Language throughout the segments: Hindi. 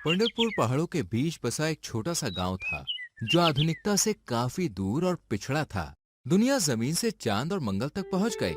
पंढरपुर पहाड़ों के बीच बसा एक छोटा सा गांव था जो आधुनिकता से काफी दूर और पिछड़ा था। दुनिया जमीन से चांद और मंगल तक पहुंच गई,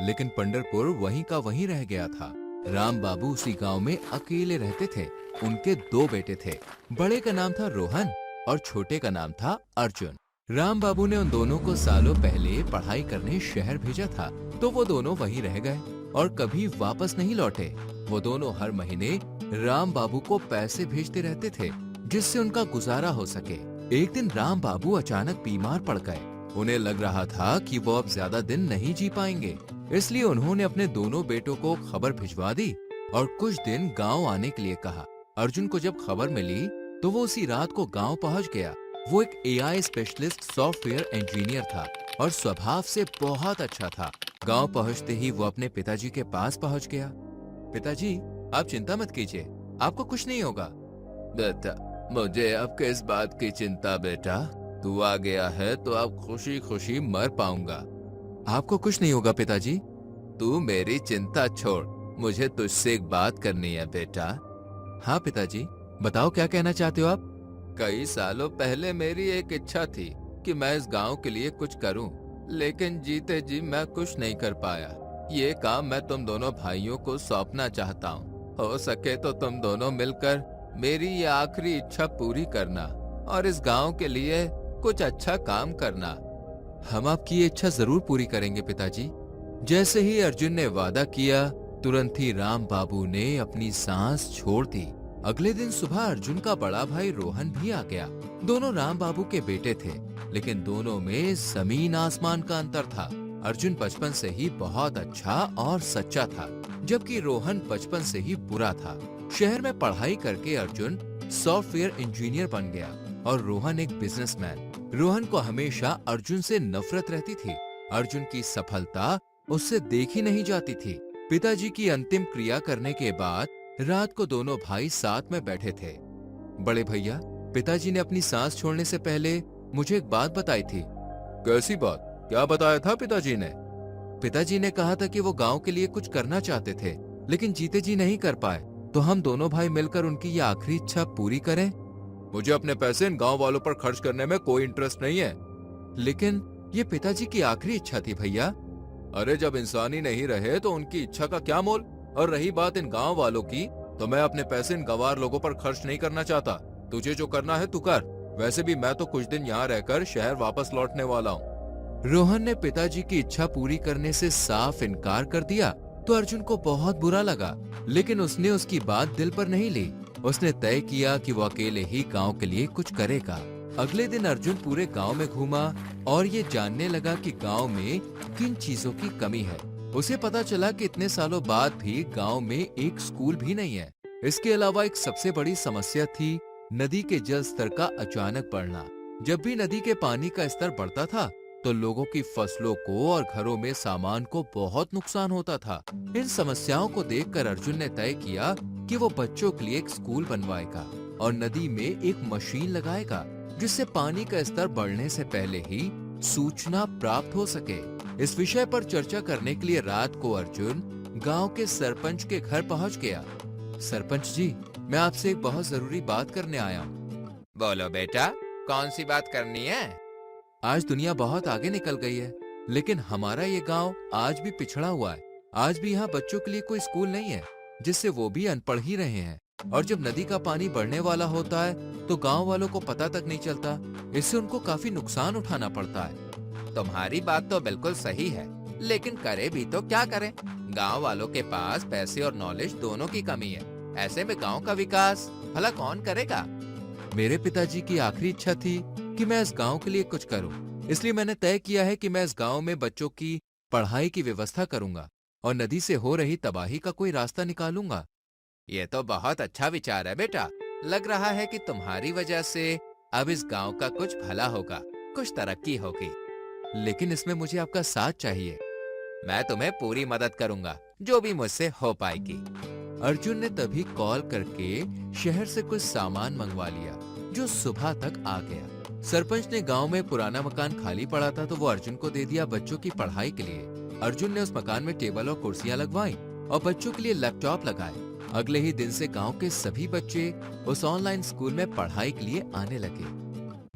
लेकिन पंढरपुर वहीं का वहीं रह गया था। राम बाबू उसी गांव में अकेले रहते थे। उनके दो बेटे थे। बड़े का नाम था रोहन और छोटे का नाम था अर्जुन। राम बाबू ने उन दोनों को सालों पहले पढ़ाई करने शहर भेजा था, तो वो दोनों वहीं रह गए और कभी वापस नहीं लौटे। वो दोनों हर महीने राम बाबू को पैसे भेजते रहते थे, जिससे उनका गुजारा हो सके। एक दिन राम बाबू अचानक बीमार पड़ गए। उन्हें लग रहा था कि वो अब ज्यादा दिन नहीं जी पाएंगे, इसलिए उन्होंने अपने दोनों बेटों को खबर भिजवा दी और कुछ दिन गांव आने के लिए कहा। अर्जुन को जब खबर मिली तो वो उसी रात को गांव पहुंच गया। वो एक एआई स्पेशलिस्ट सॉफ्टवेयर इंजीनियर था और स्वभाव से बहुत अच्छा था। गांव पहुंचते ही वो अपने पिताजी के पास पहुंच गया। पिताजी, आप चिंता मत कीजिए, आपको कुछ नहीं होगा। बेटा, मुझे अब किस बात की चिंता बेटा? तू आ गया है तो अब खुशी खुशी मर पाऊंगा। आपको कुछ नहीं होगा पिताजी। तू मेरी चिंता छोड़, मुझे तुझसे एक बात करनी है बेटा। हाँ पिताजी, बताओ क्या कहना चाहते हो आप? कई सालों पहले मेरी एक इच्छा थी कि मैं इस गांव के लिए कुछ करूं, लेकिन जीते जी मैं कुछ नहीं कर पाया। ये काम मैं तुम दोनों भाइयों को सौंपना चाहता हूँ। हो सके तो तुम दोनों मिलकर मेरी ये आखिरी इच्छा पूरी करना और इस गांव के लिए कुछ अच्छा काम करना। हम आपकी ये इच्छा जरूर पूरी करेंगे पिताजी। जैसे ही अर्जुन ने वादा किया, तुरंत ही राम बाबू ने अपनी सांस छोड़ दी। अगले दिन सुबह अर्जुन का बड़ा भाई रोहन भी आ गया। दोनों राम बाबू के बेटे थे, लेकिन दोनों में जमीन आसमान का अंतर था। अर्जुन बचपन से ही बहुत अच्छा और सच्चा था, जबकि रोहन बचपन से ही बुरा था। शहर में पढ़ाई करके अर्जुन सॉफ्टवेयर इंजीनियर बन गया और रोहन एक बिजनेसमैन। रोहन को हमेशा अर्जुन से नफरत रहती थी। अर्जुन की सफलता उससे देखी नहीं जाती थी। पिताजी की अंतिम क्रिया करने के बाद रात को दोनों भाई साथ में बैठे थे। बड़े भैया, पिताजी ने अपनी सांस छोड़ने से पहले मुझे एक बात बताई थी। कैसी बात? क्या बताया था पिताजी ने? पिताजी ने कहा था कि वो गांव के लिए कुछ करना चाहते थे, लेकिन जीते जी नहीं कर पाए, तो हम दोनों भाई मिलकर उनकी ये आखिरी इच्छा पूरी करें। मुझे अपने पैसे इन गांव वालों पर खर्च करने में कोई इंटरेस्ट नहीं है। लेकिन ये पिताजी की आखिरी इच्छा थी भैया। अरे जब इंसान ही नहीं रहे तो उनकी इच्छा का क्या मोल? और रही बात इन गांव वालों की, तो मैं अपने पैसे इन गंवार लोगों पर खर्च नहीं करना चाहता। तुझे जो करना है तू कर। वैसे भी मैं तो कुछ दिन यहाँ रहकर शहर वापस लौटने वाला हूँ। रोहन ने पिताजी की इच्छा पूरी करने से साफ इनकार कर दिया तो अर्जुन को बहुत बुरा लगा, लेकिन उसने उसकी बात दिल पर नहीं ली। उसने तय किया कि वो अकेले ही गांव के लिए कुछ करेगा। अगले दिन अर्जुन पूरे गांव में घूमा और ये जानने लगा कि गांव में किन चीजों की कमी है। उसे पता चला कि इतने सालों बाद भी गांव में एक स्कूल भी नहीं है। इसके अलावा एक सबसे बड़ी समस्या थी नदी के जल स्तर का अचानक बढ़ना। जब भी नदी के पानी का स्तर बढ़ता था तो लोगों की फसलों को और घरों में सामान को बहुत नुकसान होता था। इन समस्याओं को देखकर अर्जुन ने तय किया कि वो बच्चों के लिए एक स्कूल बनवाएगा और नदी में एक मशीन लगाएगा, जिससे पानी का स्तर बढ़ने से पहले ही सूचना प्राप्त हो सके। इस विषय पर चर्चा करने के लिए रात को अर्जुन गांव के सरपंच के घर पहुंच गया। सरपंच जी, मैं आपसे एक बहुत जरूरी बात करने आया हूँ। बोलो बेटा, कौन सी बात करनी है? आज दुनिया बहुत आगे निकल गई है, लेकिन हमारा ये गांव आज भी पिछड़ा हुआ है। आज भी यहाँ बच्चों के लिए कोई स्कूल नहीं है, जिससे वो भी अनपढ़ ही रहे हैं। और जब नदी का पानी बढ़ने वाला होता है तो गांव वालों को पता तक नहीं चलता। इससे उनको काफी नुकसान उठाना पड़ता है। तुम्हारी बात तो बिल्कुल सही है, लेकिन करे भी तो क्या करें? गांव वालों के पास पैसे और नॉलेज दोनों की कमी है। ऐसे में गांव का विकास भला कौन करेगा? मेरे पिताजी की आखिरी इच्छा थी कि मैं इस गांव के लिए कुछ करूं, इसलिए मैंने तय किया है कि मैं इस गांव में बच्चों की पढ़ाई की व्यवस्था करूंगा और नदी से हो रही तबाही का कोई रास्ता निकालूंगा। ये तो बहुत अच्छा विचार है बेटा। लग रहा है कि तुम्हारी वजह से अब इस गांव का कुछ भला होगा, कुछ तरक्की होगी। लेकिन इसमें मुझे आपका साथ चाहिए। मैं तुम्हें पूरी मदद करूंगा, जो भी मुझसे हो पाएगी। अर्जुन ने तभी कॉल करके शहर से कुछ सामान मंगवा लिया, जो सुबह तक आ गया। सरपंच ने गांव में पुराना मकान खाली पड़ा था, तो वो अर्जुन को दे दिया बच्चों की पढ़ाई के लिए। अर्जुन ने उस मकान में टेबल और कुर्सियां लगवाई और बच्चों के लिए लैपटॉप लगाए। अगले ही दिन से गांव के सभी बच्चे उस ऑनलाइन स्कूल में पढ़ाई के लिए आने लगे।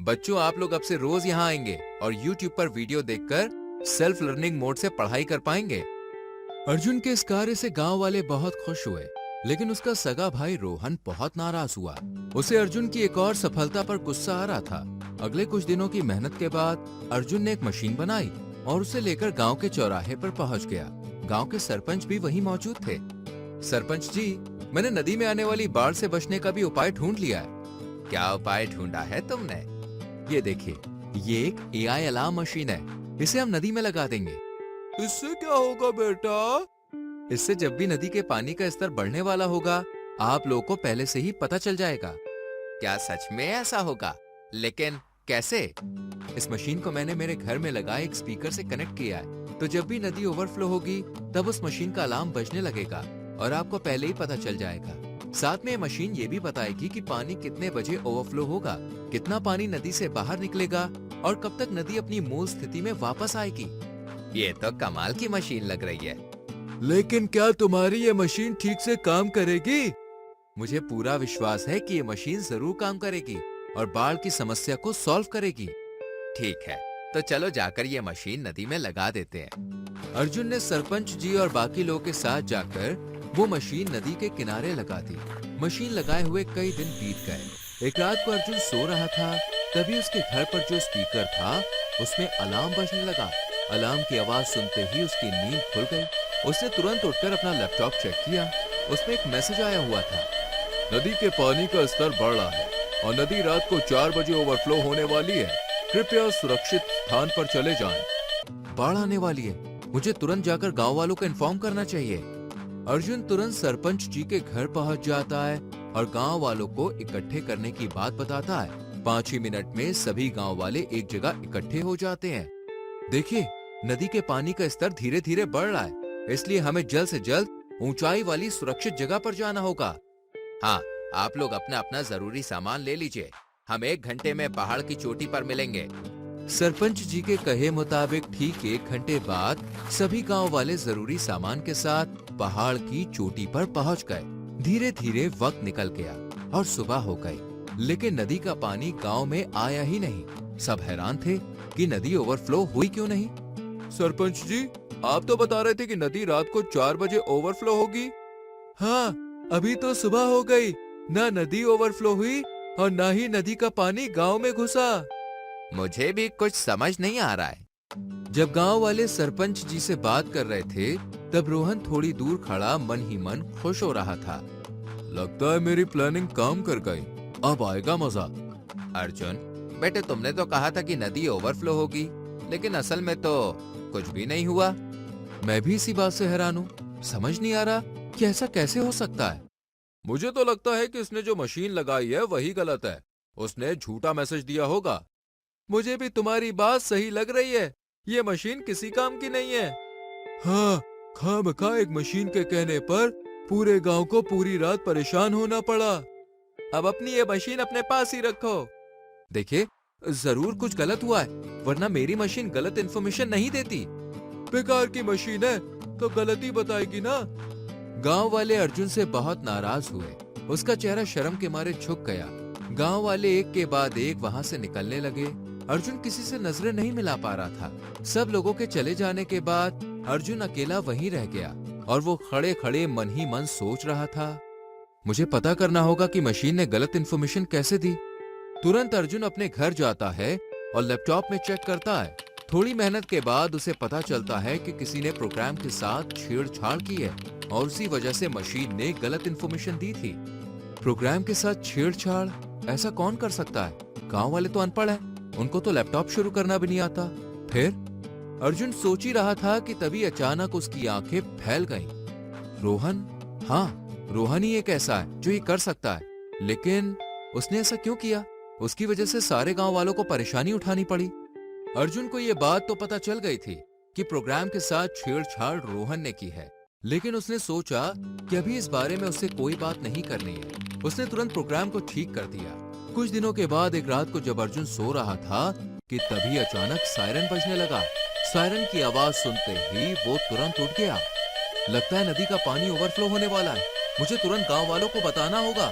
बच्चों, आप लोग अब से रोज यहाँ आएंगे और YouTube पर वीडियो देखकर सेल्फ लर्निंग मोड से पढ़ाई कर पाएंगे। अर्जुन के इस कार्य से गांव वाले बहुत खुश हुए, लेकिन उसका सगा भाई रोहन बहुत नाराज हुआ। उसे अर्जुन की एक और सफलता पर गुस्सा आ रहा था। अगले कुछ दिनों की मेहनत के बाद अर्जुन ने एक मशीन बनाई और उसे लेकर गांव के चौराहे पर पहुंच गया। गांव के सरपंच भी वहीं मौजूद थे। सरपंच जी, मैंने नदी में आने वाली बाढ़ से बचने का भी उपाय ढूंढ लिया है। क्या उपाय ढूंढा है तुमने? ये देखिए, ये एक AI अलार्म मशीन है। इसे हम नदी में लगा देंगे। इससे क्या होगा बेटा? इससे जब भी नदी के पानी का स्तर बढ़ने वाला होगा, आप लोगों को पहले से ही पता चल जाएगा। क्या सच में ऐसा होगा? लेकिन कैसे? इस मशीन को मैंने मेरे घर में लगाए एक स्पीकर से कनेक्ट किया है, तो जब भी नदी ओवरफ्लो होगी तब उस मशीन का अलार्म बजने लगेगा और आपको पहले ही पता चल जाएगा। साथ में ये मशीन ये भी बताएगी कि पानी कितने बजे ओवरफ्लो होगा, कितना पानी नदी से बाहर निकलेगा और कब तक नदी अपनी मूल स्थिति में वापस आएगी। ये तो कमाल की मशीन लग रही है। लेकिन क्या तुम्हारी ये मशीन ठीक से काम करेगी? मुझे पूरा विश्वास है कि ये मशीन जरूर काम करेगी और बाढ़ की समस्या को सॉल्व करेगी। ठीक है, तो चलो जाकर ये मशीन नदी में लगा देते हैं। अर्जुन ने सरपंच जी और बाकी लोगों के साथ जाकर वो मशीन नदी के किनारे लगा दी। मशीन लगाए हुए कई दिन बीत गए। एक रात को अर्जुन सो रहा था, तभी उसके घर पर जो स्पीकर था उसमें अलार्म बजने लगा। अलार्म की आवाज सुनते ही उसकी नींद खुल गई। उसने तुरंत उठकर अपना लैपटॉप चेक किया। उसमें एक मैसेज आया हुआ था, नदी के पानी का स्तर बढ़ रहा है और नदी रात को 4 बजे ओवरफ्लो होने वाली है। कृपया सुरक्षित स्थान पर चले जाएं। बाढ़ आने वाली है, मुझे तुरंत जाकर गांव वालों को इन्फॉर्म करना चाहिए। अर्जुन तुरंत सरपंच जी के घर पहुंच जाता है और गांव वालों को इकट्ठे करने की बात बताता है। 5 ही मिनट में सभी गांव वाले एक जगह इकट्ठे हो जाते हैं। देखिए, नदी के पानी का स्तर धीरे धीरे बढ़ रहा है, इसलिए हमें जल्द से जल्द ऊंचाई वाली सुरक्षित जगह पर जाना होगा। हाँ, आप लोग अपना अपना जरूरी सामान ले लीजिए। हम 1 घंटे में पहाड़ की चोटी पर मिलेंगे। सरपंच जी के कहे मुताबिक ठीक 1 घंटे बाद सभी गांव वाले जरूरी सामान के साथ पहाड़ की चोटी पर पहुंच गए। धीरे धीरे वक्त निकल गया और सुबह हो गई, लेकिन नदी का पानी गांव में आया ही नहीं। सब हैरान थे कि नदी ओवरफ्लो हुई क्यों नहीं। सरपंच जी, आप तो बता रहे थे कि नदी रात को 4 बजे ओवरफ्लो होगी। हाँ, अभी तो सुबह हो गई, ना नदी ओवरफ्लो हुई और ना ही नदी का पानी गांव में घुसा। मुझे भी कुछ समझ नहीं आ रहा है। जब गांव वाले सरपंच जी से बात कर रहे थे, तब रोहन थोड़ी दूर खड़ा मन ही मन खुश हो रहा था। लगता है मेरी प्लानिंग काम कर गई, अब आएगा मजा। अर्जुन बेटे, तुमने तो कहा था कि नदी ओवरफ्लो होगी, लेकिन असल में तो कुछ भी नहीं हुआ। मैं भी इसी बात से हैरान हूँ। समझ नहीं आ रहा कि ऐसा कैसे हो सकता है। मुझे तो लगता है कि इसने जो मशीन लगाई है वही गलत है। उसने झूठा मैसेज दिया होगा। मुझे भी तुम्हारी बात सही लग रही है, ये मशीन किसी काम की नहीं है। हाँ, खामखा एक मशीन के कहने पर पूरे गांव को पूरी रात परेशान होना पड़ा। अब अपनी ये मशीन अपने पास ही रखो। देखिए, जरूर कुछ गलत हुआ है, वरना मेरी मशीन गलत इन्फॉर्मेशन नहीं देती। बेकार की मशीन है तो गलती बताएगी ना। गांव वाले अर्जुन से बहुत नाराज हुए। उसका चेहरा शर्म के मारे झुक गया। गांव वाले एक के बाद एक वहां से निकलने लगे। अर्जुन किसी से नजरें नहीं मिला पा रहा था। सब लोगों के चले जाने के बाद अर्जुन अकेला वहीं रह गया और वो खड़े खड़े मन ही मन सोच रहा था, मुझे पता करना होगा कि मशीन ने गलत इन्फॉर्मेशन कैसे दी। तुरंत अर्जुन अपने घर जाता है और लैपटॉप में चेक करता है। थोड़ी मेहनत के बाद उसे पता चलता है कि किसी ने प्रोग्राम के साथ छेड़छाड़ की है और उसी वजह से मशीन ने गलत इन्फॉर्मेशन दी थी। प्रोग्राम के साथ छेड़छाड़ ऐसा कौन कर सकता है? गांव वाले तो अनपढ़ हैं, उनको तो लैपटॉप शुरू करना भी नहीं आता। फिर अर्जुन सोच ही रहा था कि तभी अचानक उसकी आंखें फैल गईं। रोहन, हाँ, रोहन ही एक ऐसा है जो ये कर सकता है, लेकिन उसने ऐसा क्यों किया? उसकी वजह से सारे गांव वालों को परेशानी उठानी पड़ी। अर्जुन को ये बात तो पता चल गई थी कि प्रोग्राम के साथ छेड़छाड़ रोहन ने की है, लेकिन उसने सोचा कि अभी इस बारे में उससे कोई बात नहीं करनी है। उसने तुरंत प्रोग्राम को ठीक कर दिया। कुछ दिनों के बाद एक रात को जब अर्जुन सो रहा था कि तभी अचानक सायरन बजने लगा। सायरन की आवाज सुनते ही वो तुरंत उठ गया। लगता है नदी का पानी ओवरफ्लो होने वाला है। मुझे तुरंत गांव वालों को बताना होगा।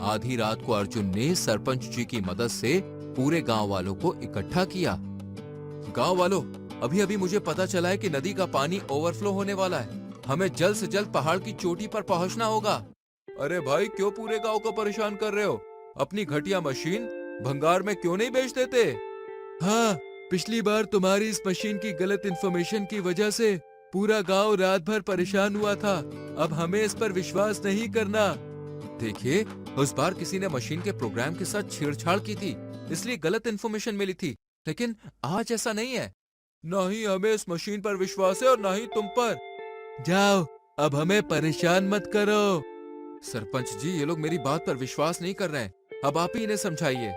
आधी रात को अर्जुन ने सरपंच जी की मदद से पूरे गांव वालों को इकट्ठा किया। गांव वालों, अभी अभी मुझे पता चला है कि नदी का पानी ओवरफ्लो होने वाला है। हमें जल्द से जल्द पहाड़ की चोटी पर पहुंचना होगा। अरे भाई, क्यों पूरे गांव को परेशान कर रहे हो? अपनी घटिया मशीन भंगार में क्यों नहीं बेच देते? हाँ, पिछली बार तुम्हारी इस मशीन की गलत इंफॉर्मेशन की वजह से पूरा गांव रात भर परेशान हुआ था। अब हमें इस पर विश्वास नहीं करना। देखिए, उस बार किसी ने मशीन के प्रोग्राम के साथ छेड़छाड़ की थी, इसलिए गलत इंफॉर्मेशन मिली थी। लेकिन आज ऐसा नहीं है। ना ही हमें इस मशीन पर विश्वास है और ना ही तुम पर। जाओ, अब हमें परेशान मत करो। सरपंच जी, ये लोग मेरी बात पर विश्वास नहीं कर रहे हैं। अब आप ही इन्हें समझाइए।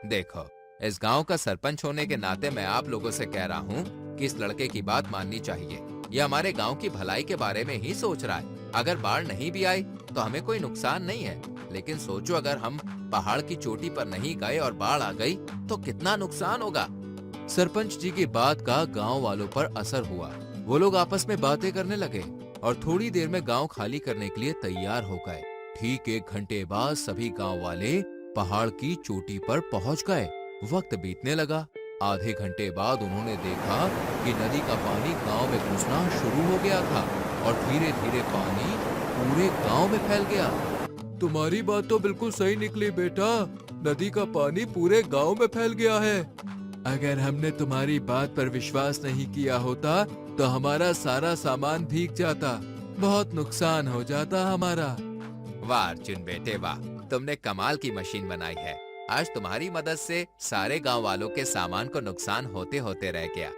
देखो, इस गांव का सरपंच होने के नाते मैं आप लोगों से कह रहा हूँ कि इस लड़के की बात माननी चाहिए। ये हमारे गांव की भलाई के बारे में ही सोच रहा है। अगर बाढ़ नहीं भी आई तो हमें कोई नुकसान नहीं है, लेकिन सोचो अगर हम पहाड़ की चोटी पर नहीं गए और बाढ़ आ गई तो कितना नुकसान होगा। सरपंच जी की बात का गांव वालों पर असर हुआ। वो लोग आपस में बातें करने लगे और थोड़ी देर में गांव खाली करने के लिए तैयार हो गए। ठीक 1 घंटे बाद सभी गांव वाले पहाड़ की चोटी पर पहुंच गए। वक्त बीतने लगा। आधे घंटे बाद उन्होंने देखा कि नदी का पानी गांव में घुसना शुरू हो गया था और धीरे धीरे पानी पूरे गांव में फैल गया। तुम्हारी बात तो बिल्कुल सही निकली बेटा, नदी का पानी पूरे गांव में फैल गया है। अगर हमने तुम्हारी बात पर विश्वास नहीं किया होता तो हमारा सारा सामान भीग जाता, बहुत नुकसान हो जाता हमारा। वाह अर्जुन बेटे वाह, तुमने कमाल की मशीन बनाई है। आज तुम्हारी मदद से सारे गांव वालों के सामान को नुकसान होते होते रह गया।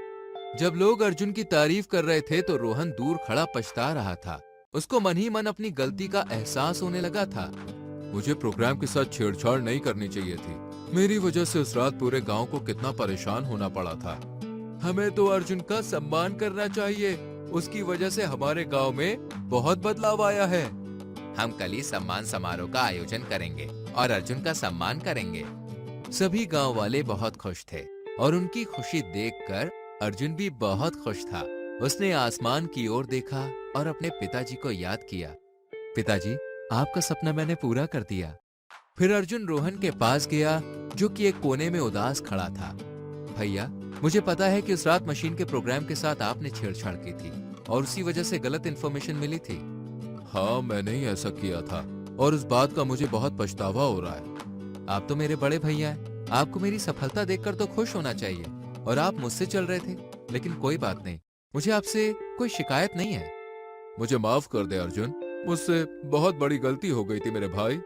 जब लोग अर्जुन की तारीफ कर रहे थे तो रोहन दूर खड़ा पछता रहा था। उसको मन ही मन अपनी गलती का एहसास होने लगा था। मुझे प्रोग्राम के साथ छेड़छाड़ नहीं करनी चाहिए थी। मेरी वजह से उस रात पूरे गांव को कितना परेशान होना पड़ा था। हमें तो अर्जुन का सम्मान करना चाहिए। उसकी वजह से हमारे गांव में बहुत बदलाव आया है। हम कल ही सम्मान समारोह का आयोजन करेंगे और अर्जुन का सम्मान करेंगे। सभी गांव वाले बहुत खुश थे और उनकी खुशी देखकर अर्जुन भी बहुत खुश था। उसने आसमान की ओर देखा और अपने पिताजी को याद किया। पिताजी, आपका सपना मैंने पूरा कर दिया। फिर अर्जुन रोहन के पास गया जो कि एक कोने में उदास खड़ा था। भैया, मुझे पता है कि उस रात मशीन के प्रोग्राम के साथ आपने छेड़छाड़ की थी और उसी वजह से गलत इन्फॉर्मेशन मिली थी। हाँ, मैंने ही ऐसा किया था और उस बात का मुझे बहुत पछतावा हो रहा है। आप तो मेरे बड़े भैया हैं। आपको मेरी सफलता देखकर तो खुश होना चाहिए और आप मुझसे चल रहे थे। लेकिन कोई बात नहीं, मुझे आपसे कोई शिकायत नहीं है। मुझे माफ कर दे अर्जुन, मुझसे बहुत बड़ी गलती हो गई थी मेरे भाई।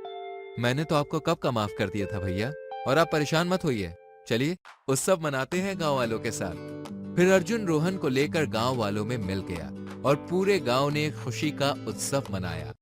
मैंने तो आपको कब का माफ कर दिया था भैया, और आप परेशान मत होइए। चलिए उत्सव मनाते हैं गांव वालों के साथ। फिर अर्जुन रोहन को लेकर गांव वालों में मिल गया और पूरे गांव ने खुशी का उत्सव मनाया।